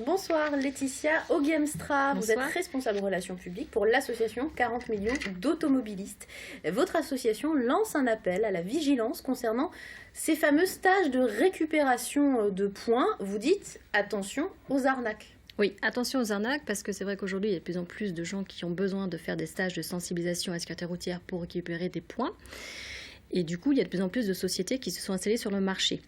Bonsoir Laetitia Ogiemstra, vous êtes Bonsoir. responsable relations publiques pour l'association 40 millions d'automobilistes. Votre association lance un appel à la vigilance concernant ces fameux stages de récupération de points. Vous dites attention aux arnaques. Oui, attention aux arnaques, parce que c'est vrai qu'aujourd'hui, il y a de plus en plus de gens qui ont besoin de faire des stages de sensibilisation à la sécurité routière pour récupérer des points. Et du coup, il y a de plus en plus de sociétés qui se sont installées sur le marché.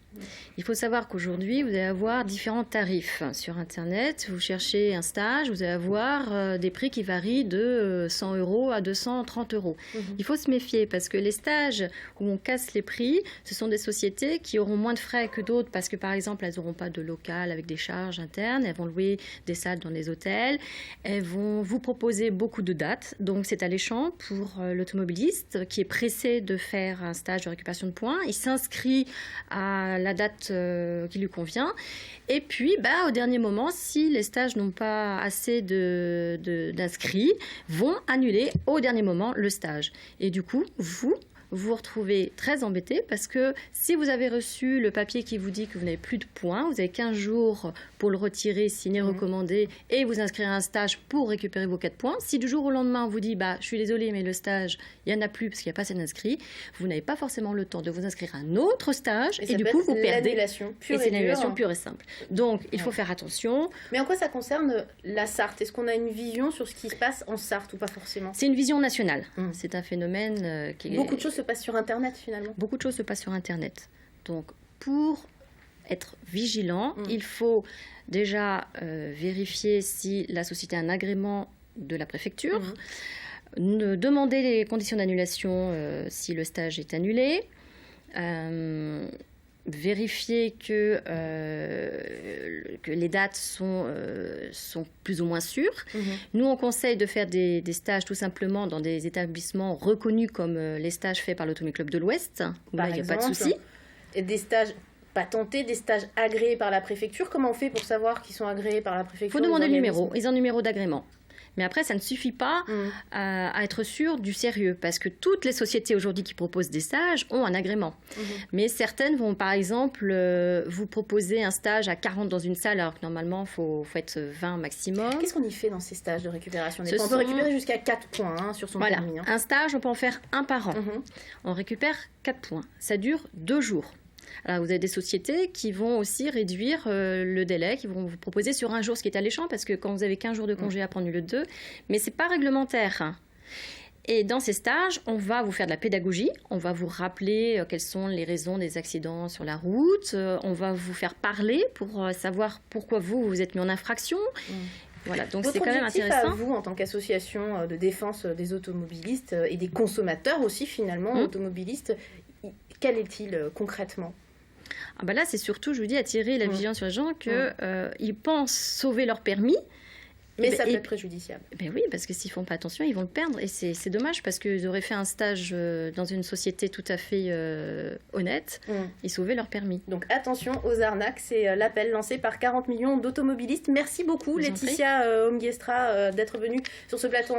Il faut savoir qu'aujourd'hui, vous allez avoir différents tarifs. Sur Internet, vous cherchez un stage, vous allez avoir des prix qui varient de 100 € à 230 €. Il faut se méfier parce que les stages où on casse les prix, ce sont des sociétés qui auront moins de frais que d'autres parce que, par exemple, elles n'auront pas de local avec des charges internes, elles vont louer des salles dans les hôtels, elles vont vous proposer beaucoup de dates. Donc, c'est alléchant pour l'automobiliste qui est pressé de faire un stage de récupération de points. Il s'inscrit à la date qui lui convient. Et puis, au dernier moment, si les stages n'ont pas assez d'inscrits, vont annuler au dernier moment le stage. Et du coup, vous vous retrouvez très embêté parce que si vous avez reçu le papier qui vous dit que vous n'avez plus de points, vous avez 15 jours pour le retirer, signer, recommander et vous inscrire à un stage pour récupérer vos 4 points. Si du jour au lendemain on vous dit je suis désolé mais le stage il n'y en a plus parce qu'il n'y a pas assez d'inscrits, vous n'avez pas forcément le temps de vous inscrire à un autre stage et du coup vous perdez. L'annulation pure et c'est l'annulation pure et simple. Donc il faut faire attention. Mais en quoi ça concerne la Sarthe? Est-ce qu'on a une vision sur ce qui se passe en Sarthe ou pas forcément? C'est une vision nationale. C'est un phénomène qui est... Beaucoup de choses se passent sur Internet finalement. Beaucoup de choses se passent sur Internet. Donc, pour être vigilant, il faut déjà vérifier si la société a un agrément de la préfecture, demander les conditions d'annulation si le stage est annulé, vérifier que les dates sont plus ou moins sûres. Nous, on conseille de faire des stages tout simplement dans des établissements reconnus comme les stages faits par l'Automobile Club de l'Ouest. Là, il n'y a pas de souci. Et des stages patentés, des stages agréés par la préfecture. Comment on fait pour savoir qu'ils sont agréés par la préfecture? Il faut demander le numéro. Ils ont un numéro d'agrément. Mais après, ça ne suffit pas à être sûr du sérieux, parce que toutes les sociétés aujourd'hui qui proposent des stages ont un agrément. Mais certaines vont, par exemple, vous proposer un stage à 40 dans une salle, alors que normalement, il faut être 20 maximum. Qu'est-ce qu'on y fait dans ces stages de récupération des points? On peut récupérer jusqu'à 4 points sur son permis. Un stage, on peut en faire un par an. On récupère 4 points. Ça dure 2 jours. Alors, vous avez des sociétés qui vont aussi réduire le délai, qui vont vous proposer sur un jour, ce qui est alléchant, parce que quand vous avez 15 jours de congé à prendre le 2, mais ce n'est pas réglementaire. Et dans ces stages, on va vous faire de la pédagogie, on va vous rappeler quelles sont les raisons des accidents sur la route, on va vous faire parler pour savoir pourquoi vous êtes mis en infraction. Voilà, donc c'est quand même intéressant. À vous, en tant qu'association de défense des automobilistes et des consommateurs aussi, finalement, automobilistes, quel est-il concrètement? Là, c'est surtout, je vous dis, attirer la vigilance sur les gens qu'ils pensent sauver leur permis. Mais ça peut être préjudiciable. Oui, parce que s'ils ne font pas attention, ils vont le perdre. Et c'est dommage, parce qu'ils auraient fait un stage dans une société tout à fait honnête. Ils sauvaient leur permis. Donc attention aux arnaques, c'est l'appel lancé par 40 millions d'automobilistes. Merci beaucoup Laetitia Ogiemstra d'être venue sur ce plateau.